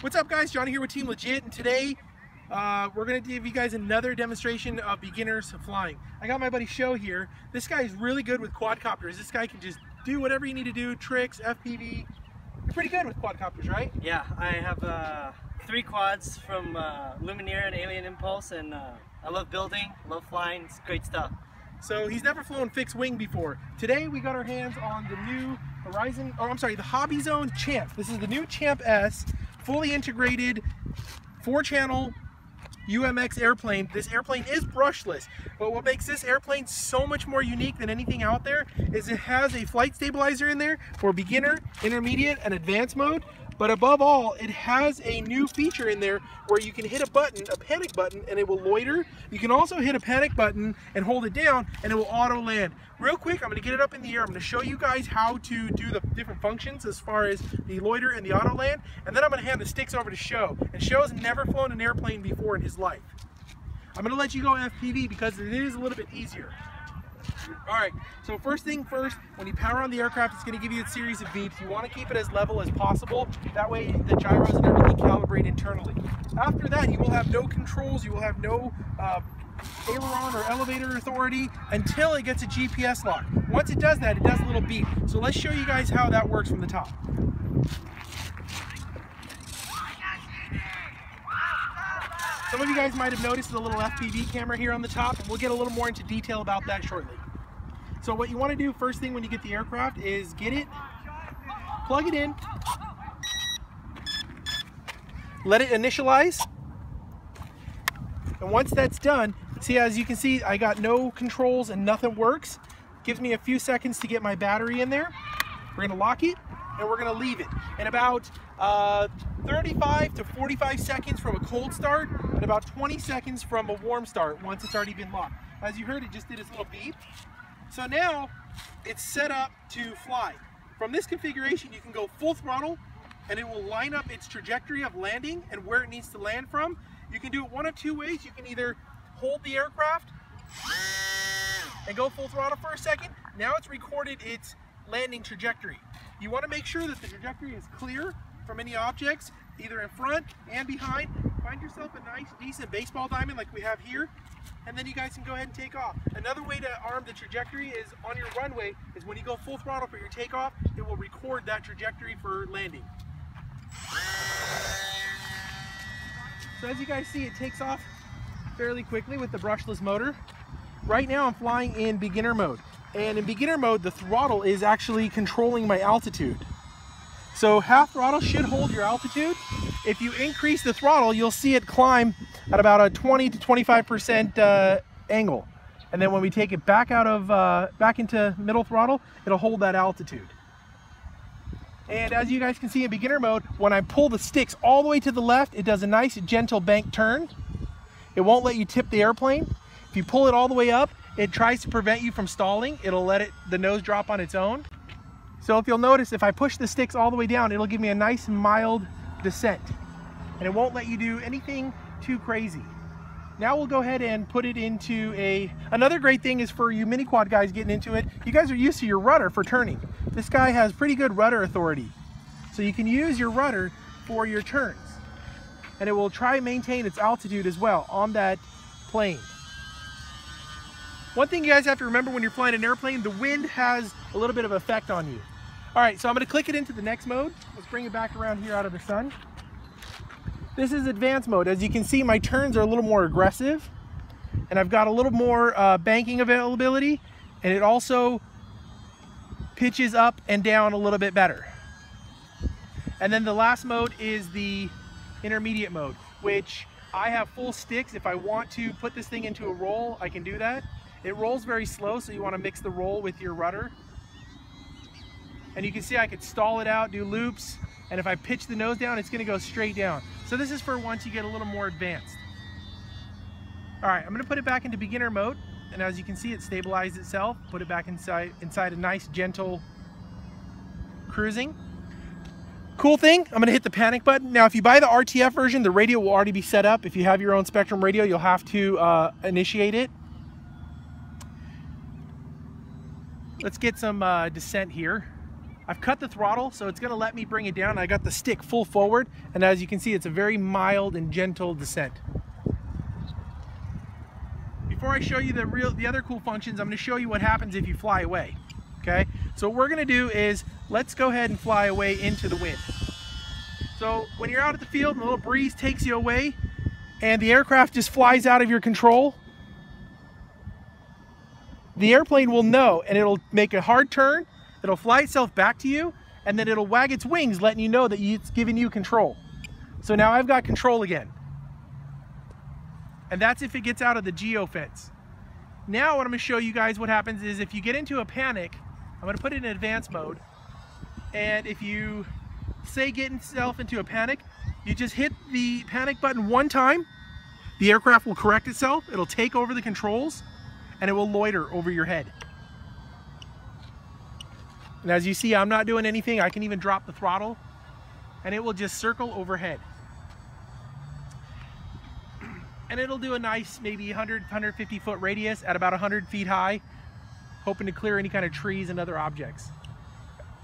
What's up, guys? Johnny here with Team Legit, and today we're going to give you guys another demonstration of beginners flying. I got my buddy Show here. This guy is really good with quadcopters. This guy can just do whatever you need to do, tricks, FPV. You're pretty good with quadcopters, right? Yeah, I have 3 quads from Lumineer and Alien Impulse, and I love building, love flying. It's great stuff. So he's never flown fixed wing before. Today we got our hands on the new the HobbyZone Champ. This is the new Champ S, fully integrated 4-channel UMX airplane. This airplane is brushless, but what makes this airplane so much more unique than anything out there is it has a flight stabilizer in there for beginner, intermediate, and advanced mode. But above all, it has a new feature in there where you can hit a button, a panic button, and it will loiter. You can also hit a panic button and hold it down, and it will auto land. Real quick, I'm going to get it up in the air. I'm going to show you guys how to do the different functions as far as the loiter and the auto land, and then I'm going to hand the sticks over to Show. And Show's never flown an airplane before in his life. I'm going to let you go FPV because it is a little bit easier. Alright, so first thing first, when you power on the aircraft, it's going to give you a series of beeps. You want to keep it as level as possible. That way the gyros and everything calibrate internally. After that, you will have no controls, you will have no aileron or elevator authority until it gets a GPS lock. Once it does that, it does a little beep. So let's show you guys how that works from the top. Some of you guys might have noticed the little FPV camera here on the top, and we'll get a little more into detail about that shortly. So what you want to do first thing when you get the aircraft is get it, plug it in, let it initialize, and once that's done, see, as you can see, I got no controls and nothing works. Gives me a few seconds to get my battery in there. We're going to lock it, and we're going to leave it. And about 35 to 45 seconds from a cold start, and about 20 seconds from a warm start once it's already been locked. As you heard, it just did its little beep. So now it's set up to fly. From this configuration, you can go full throttle, and it will line up its trajectory of landing and where it needs to land from. You can do it one of 2 ways. You can either hold the aircraft and go full throttle for a second. Now it's recorded its landing trajectory. You want to make sure that the trajectory is clear from any objects, either in front and behind. Find yourself a nice, decent baseball diamond like we have here, and then you guys can go ahead and take off. Another way to arm the trajectory is on your runway, is when you go full throttle for your takeoff, it will record that trajectory for landing. So as you guys see, it takes off fairly quickly with the brushless motor. Right now I'm flying in beginner mode. And in beginner mode, the throttle is actually controlling my altitude. So half throttle should hold your altitude. If you increase the throttle, you'll see it climb at about a 20 to 25% angle. And then when we take it back out of back into middle throttle, it'll hold that altitude. And as you guys can see in beginner mode, when I pull the sticks all the way to the left, it does a nice gentle bank turn. It won't let you tip the airplane. If you pull it all the way up, it tries to prevent you from stalling. It'll let the nose drop on its own. So if you'll notice, if I push the sticks all the way down, it'll give me a nice mild descent. And it won't let you do anything too crazy. Now we'll go ahead and put it into another great thing is for you Miniquad guys getting into it, you guys are used to your rudder for turning. This guy has pretty good rudder authority. So you can use your rudder for your turns. And it will try and maintain its altitude as well on that plane. One thing you guys have to remember when you're flying an airplane, the wind has a little bit of effect on you. All right, so I'm going to click it into the next mode. Let's bring it back around here out of the sun. This is advanced mode. As you can see, my turns are a little more aggressive, and I've got a little more banking availability, and it also pitches up and down a little bit better. And then the last mode is the intermediate mode, which I have full sticks. If I want to put this thing into a roll, I can do that. It rolls very slow, so you want to mix the roll with your rudder. And you can see I could stall it out, do loops, and if I pitch the nose down, it's going to go straight down. So this is for once you get a little more advanced. All right, I'm going to put it back into beginner mode, and as you can see, it stabilized itself. Put it back inside a nice, gentle cruising. Cool thing, I'm going to hit the panic button. Now, if you buy the RTF version, the radio will already be set up. If you have your own Spectrum radio, you'll have to initiate it. Let's get some descent here. I've cut the throttle, so it's gonna let me bring it down. I got the stick full forward, and as you can see, it's a very mild and gentle descent. Before I show you the other cool functions, I'm gonna show you what happens if you fly away, okay? So what we're gonna do is, let's go ahead and fly away into the wind. So when you're out at the field and a little breeze takes you away, and the aircraft just flies out of your control, the airplane will know, and it'll make a hard turn, it'll fly itself back to you, and then it'll wag its wings, letting you know that it's giving you control. So now I've got control again. And that's if it gets out of the geofence. Now what I'm gonna show you guys what happens is if you get into a panic, I'm gonna put it in advanced mode, and if you say get yourself into a panic, you just hit the panic button one time, the aircraft will correct itself, it'll take over the controls, and it will loiter over your head. And as you see, I'm not doing anything. I can even drop the throttle, and it will just circle overhead. And it'll do a nice maybe 100, 150 foot radius at about 100 feet high, hoping to clear any kind of trees and other objects.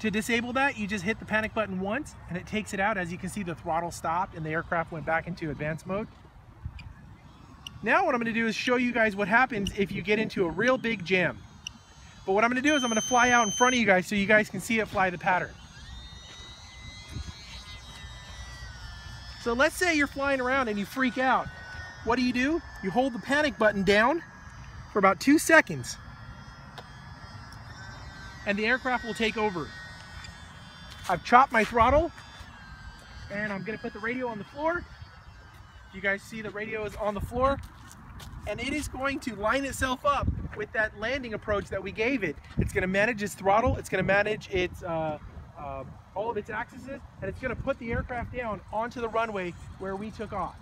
To disable that, you just hit the panic button once, and it takes it out. As you can see, the throttle stopped, and the aircraft went back into advanced mode. Now what I'm going to do is show you guys what happens if you get into a real big jam. But what I'm going to do is I'm going to fly out in front of you guys so you guys can see it fly the pattern. So let's say you're flying around and you freak out. What do? You hold the panic button down for about 2 seconds, and the aircraft will take over. I've chopped my throttle, and I'm going to put the radio on the floor. You guys see the radio is on the floor, and it is going to line itself up with that landing approach that we gave it. It's going to manage its throttle, it's going to manage its all of its axes, and it's going to put the aircraft down onto the runway where we took off.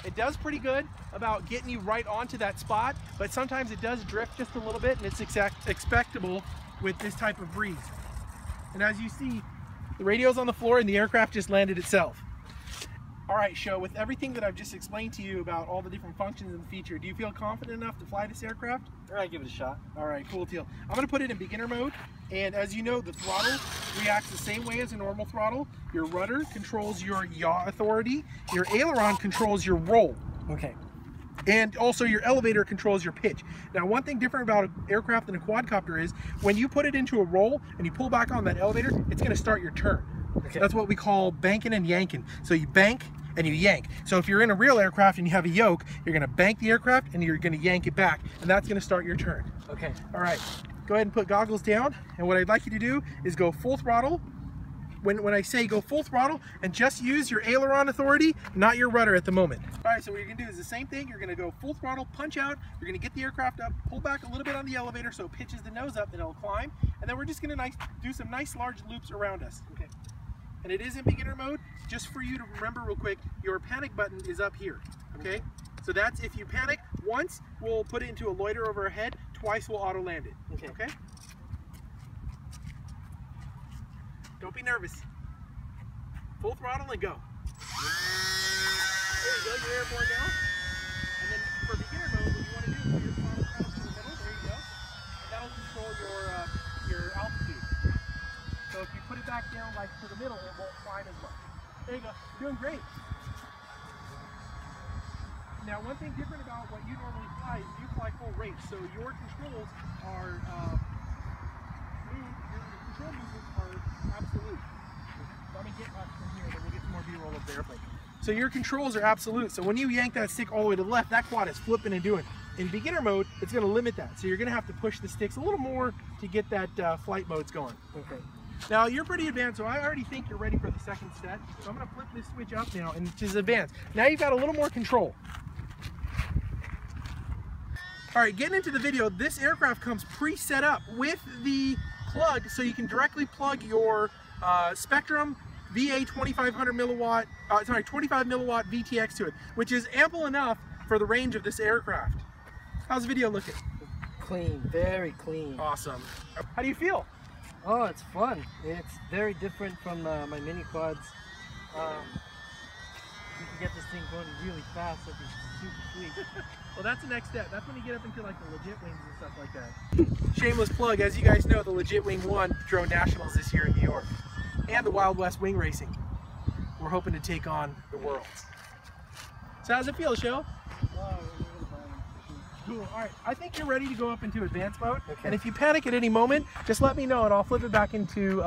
It does pretty good about getting you right onto that spot, but sometimes it does drift just a little bit, and it's expectable with this type of breeze. And as you see, the radio's on the floor and the aircraft just landed itself. All right, Sho, with everything that I've just explained to you about all the different functions and the feature, do you feel confident enough to fly this aircraft? All right, give it a shot. All right, cool deal. I'm gonna put it in beginner mode, and as you know, the throttle reacts the same way as a normal throttle. Your rudder controls your yaw authority, your aileron controls your roll. Okay. And also your elevator controls your pitch. Now, one thing different about an aircraft than a quadcopter is when you put it into a roll and you pull back on that elevator, it's gonna start your turn. Okay. That's what we call banking and yanking. So you bank and you yank. So if you're in a real aircraft and you have a yoke, you're gonna bank the aircraft and you're gonna yank it back, and that's gonna start your turn. Okay. All right, go ahead and put goggles down, and what I'd like you to do is go full throttle. When I say go full throttle, and just use your aileron authority, not your rudder at the moment. All right, so what you're gonna do is the same thing. You're gonna go full throttle, punch out, you're gonna get the aircraft up, pull back a little bit on the elevator so it pitches the nose up, then it'll climb, and then we're just gonna do some nice large loops around us. Okay. And it is in beginner mode. Just for you to remember real quick, your panic button is up here, okay? So that's if you panic once, we'll put it into a loiter over our head, twice we'll auto land it, okay? Don't be nervous. Full throttle and go. There you go, you're airborne now. And then for beginner mode, what you want to do is put your throttle kind of to the middle, there you go. And that'll control your altitude. So if you put it back down like to the middle, it won't climb as much. There you go, you're doing great. Now, one thing different about what you normally fly is you fly full rate, so your controls are control movements are absolute. Let me get back from here, then we'll get some more B-roll of the airplane. So your controls are absolute. So when you yank that stick all the way to the left, that quad is flipping and doing. In beginner mode, it's going to limit that. So you're going to have to push the sticks a little more to get that flight modes going. Okay. Now you're pretty advanced, so I already think you're ready for the second set. So I'm going to flip this switch up now, and it's advanced. Now you've got a little more control. All right, getting into the video, this aircraft comes pre-set up with the plug, so you can directly plug your Spectrum VA 25 milliwatt VTX to it, which is ample enough for the range of this aircraft. How's the video looking? Clean, very clean. Awesome. How do you feel? Oh, it's fun. It's very different from my Miniquads. can get this thing going really fast. That'd be super sweet. Well, that's the next step. That's when you get up into like the legit wings and stuff like that. Shameless plug, as you guys know, the Legit Wing won Drone Nationals this year in New York, and the Wild West Wing Racing. We're hoping to take on the world. So how's it feel, Show? Cool. All right, I think you're ready to go up into advanced mode. Okay. And if you panic at any moment, just let me know and I'll flip it back into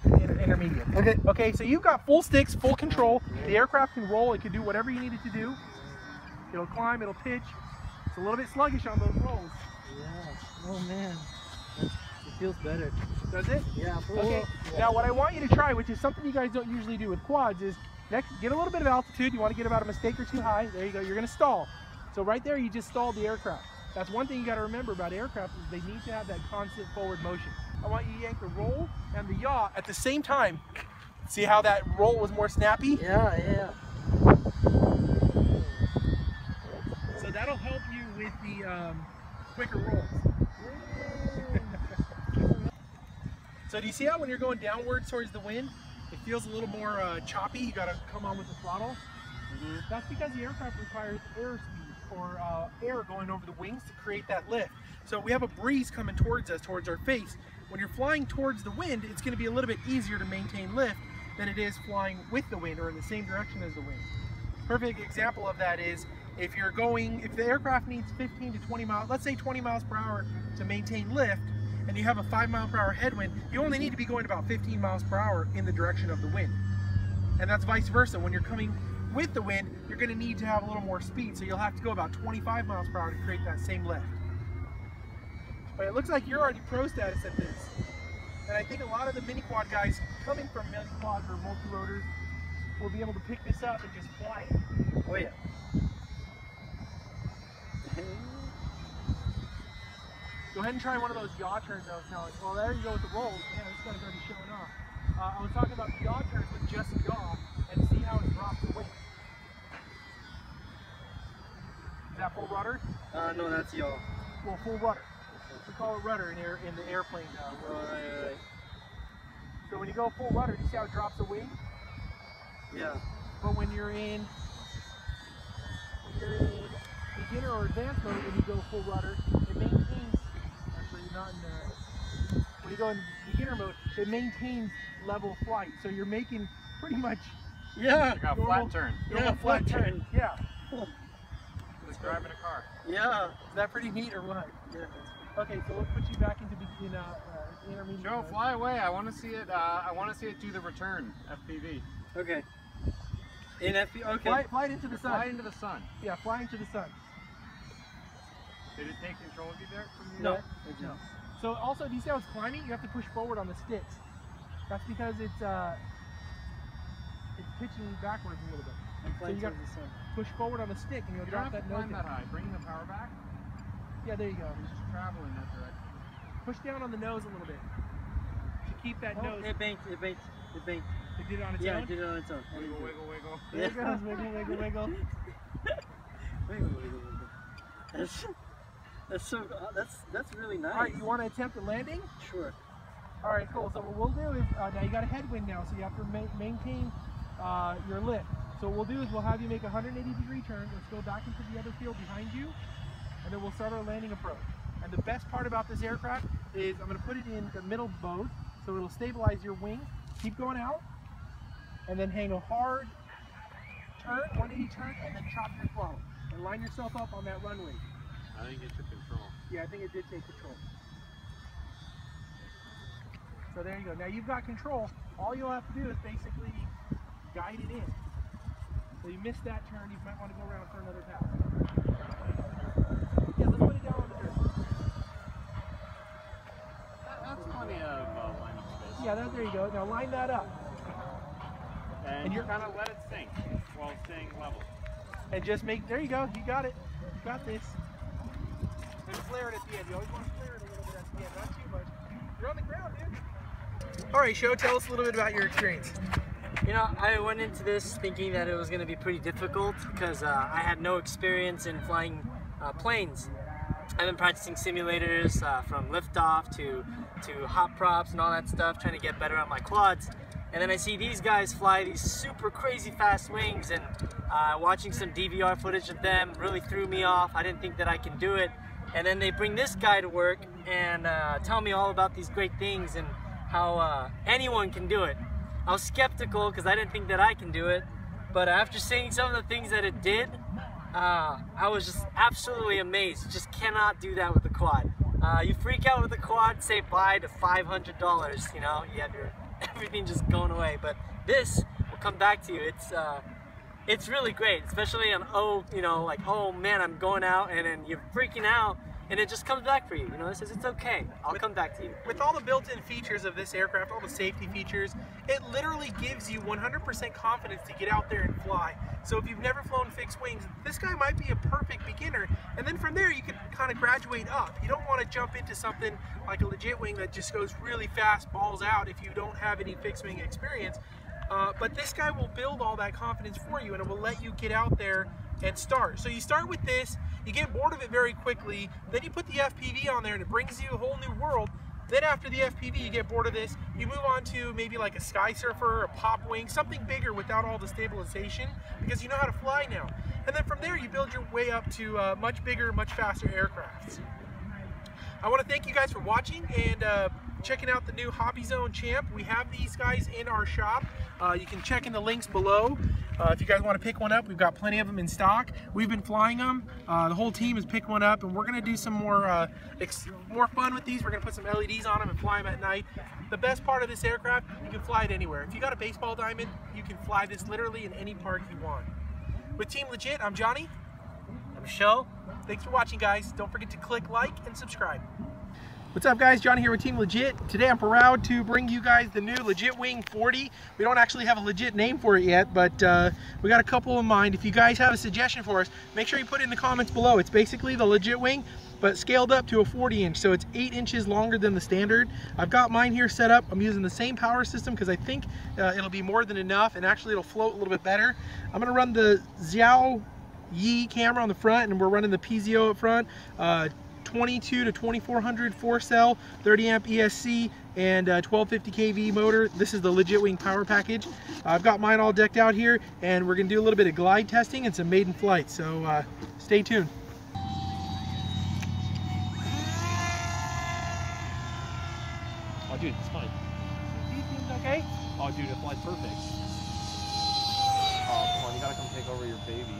intermediate. Okay. Okay, so you've got full sticks, full control. The aircraft can roll. It can do whatever you need it to do. It'll climb, it'll pitch. It's a little bit sluggish on those rolls. Yeah. Oh man. It feels better. Does it? Yeah. Okay. Yeah. Now what I want you to try, which is something you guys don't usually do with quads, is next get a little bit of altitude. You want to get about a mistake or two high. There you go. You're going to stall. So right there, you just stalled the aircraft. That's one thing you got to remember about aircraft is they need to have that constant forward motion. I want you to yank the roll and the yaw at the same time. See how that roll was more snappy? Yeah. So that'll help you with the quicker rolls. So do you see how when you're going downwards towards the wind, it feels a little more choppy? You got to come on with the throttle. That's because the aircraft requires airspeed or air going over the wings to create that lift. So we have a breeze coming towards us, towards our face. When you're flying towards the wind, it's going to be a little bit easier to maintain lift than it is flying with the wind or in the same direction as the wind. Perfect example of that is if the aircraft needs 15 to 20 miles, let's say 20 miles per hour to maintain lift, and you have a 5 mile per hour headwind, you only need to be going about 15 miles per hour in the direction of the wind. And that's vice versa. When you're coming with the wind, you're going to need to have a little more speed, so you'll have to go about 25 miles per hour to create that same lift. But it looks like you're already pro status at this. And I think a lot of the mini quad guys coming from Miniquads or multi-rotors will be able to pick this up and just fly it. Oh yeah. Go ahead and try one of those yaw turns I was telling. Well, there you go with the rolls. Man, this guy's already showing off. I was talking about the yaw turns with just yaw and see how it drops the weight. Is that full rudder? No, that's yaw. Well, full rudder. We call it rudder in the airplane world. Right. So when you go full rudder, you see how it drops the wing? Yeah. But when you're in beginner or advanced mode, when you go full rudder, it maintains, actually you're not in the, when you go in beginner mode, it maintains level flight. So you're making pretty much like a flat turn. Yeah, flat turn. Yeah. Like driving a car. Yeah. Is that pretty neat or what? Yeah. Okay, so we'll put you back into intermediate. Joe, fly away. I want to see it. I want to see it do the return FPV. Okay. In FPV. Okay. Fly it into the sun. Fly into the sun. Yeah, fly into the sun. Did it take control of you there? From you No. there? No. So also, do you see how it's climbing? You have to push forward on the sticks. That's because it's pitching backwards a little bit. So you got to push forward on the stick, and you'll You don't drop have to that nose climb that down. high. Bring the power back. Yeah, there you go. Just travel in that direction. Push down on the nose a little bit to keep that nose. It banked. It did it on its Yeah, own? it did it on its own. Wiggle, wiggle, wiggle. There it goes. Wiggle, wiggle, wiggle. That's really nice. All right, you want to attempt a landing? Sure. All right, cool. So what we'll do is, now you got a headwind now, so you have to maintain your lift. So what we'll do is we'll have you make a 180-degree turn. Let's go back into the other field behind you, and then we'll start our landing approach. And the best part about this aircraft is I'm going to put it in the middle mode, so it'll stabilize your wing. Keep going out, and then hang a hard turn, 180 turn, and then chop your flow. And line yourself up on that runway. I think it took control. Yeah, I think it did take control. So there you go. Now you've got control. All you'll have to do is basically guide it in. So you missed that turn, you might want to go around for another pass. Yeah, let's put it down on the dirt. That's plenty of line up space. Yeah, there you go. Now line that up. And you kind of let it sink while staying level. And just make, there you go. You got it. You got this. And flare it at the end. You always want to flare it a little bit at the end. Not too much. You're on the ground, dude. All right, Sho, tell us a little bit about your experience. You know, I went into this thinking that it was going to be pretty difficult because I had no experience in flying planes. I've been practicing simulators from liftoff to hot props and all that stuff, trying to get better at my quads. And then I see these guys fly these super crazy fast wings, and watching some DVR footage of them really threw me off. I didn't think that I can do it. And then they bring this guy to work and tell me all about these great things and how anyone can do it. I was skeptical because I didn't think that I can do it, but after seeing some of the things that it did, I was just absolutely amazed. You just cannot do that with the quad. You freak out with the quad, say bye to $500, you know, you have your everything just going away, but this will come back to you. It's really great, especially on, you know, like, oh man, I'm going out, and then you're freaking out, and it just comes back for you. You know, it says it's okay, I'll come back to you. With all the built-in features of this aircraft, all the safety features, it literally gives you 100% confidence to get out there and fly. So if you've never flown fixed wings, this guy might be a perfect beginner, and then from there you can kind of graduate up. You don't want to jump into something like a legit wing that just goes really fast, balls out, if you don't have any fixed wing experience. But this guy will build all that confidence for you, and it will let you get out there and start. So you start with this, you get bored of it very quickly, then you put the FPV on there and it brings you a whole new world. Then after the FPV you get bored of this, you move on to maybe like a Sky Surfer, a pop wing, something bigger without all the stabilization, because you know how to fly now. And then from there you build your way up to much bigger, much faster aircrafts. I want to thank you guys for watching and checking out the new HobbyZone Champ. We have these guys in our shop. You can check in the links below. If you guys want to pick one up, we've got plenty of them in stock. We've been flying them. The whole team has picked one up, and we're going to do some more fun with these. We're going to put some LEDs on them and fly them at night. The best part of this aircraft, you can fly it anywhere. If you got a baseball diamond, you can fly this literally in any park you want. With Team Legit, I'm Johnny. I'm Michelle. Thanks for watching, guys. Don't forget to click like and subscribe. What's up, guys? Johnny here with Team Legit. Today I'm proud to bring you guys the new Legit Wing 40. We don't actually have a legit name for it yet, but we got a couple in mind. If you guys have a suggestion for us, make sure you put it in the comments below. It's basically the Legit Wing, but scaled up to a 40-inch, so it's 8 inches longer than the standard. I've got mine here set up. I'm using the same power system because I think it'll be more than enough, and actually it'll float a little bit better. I'm gonna run the Xiao Yi camera on the front, and we're running the PZO up front. 22 to 2400 4-cell, 30 amp ESC, and 1250 kV motor. This is the Legit Wing power package. I've got mine all decked out here, and we're gonna do a little bit of glide testing and some maiden flights, so stay tuned. Oh dude, it's fine. Seems okay? Oh dude, it flies perfect. Oh come on, you gotta come take over your baby.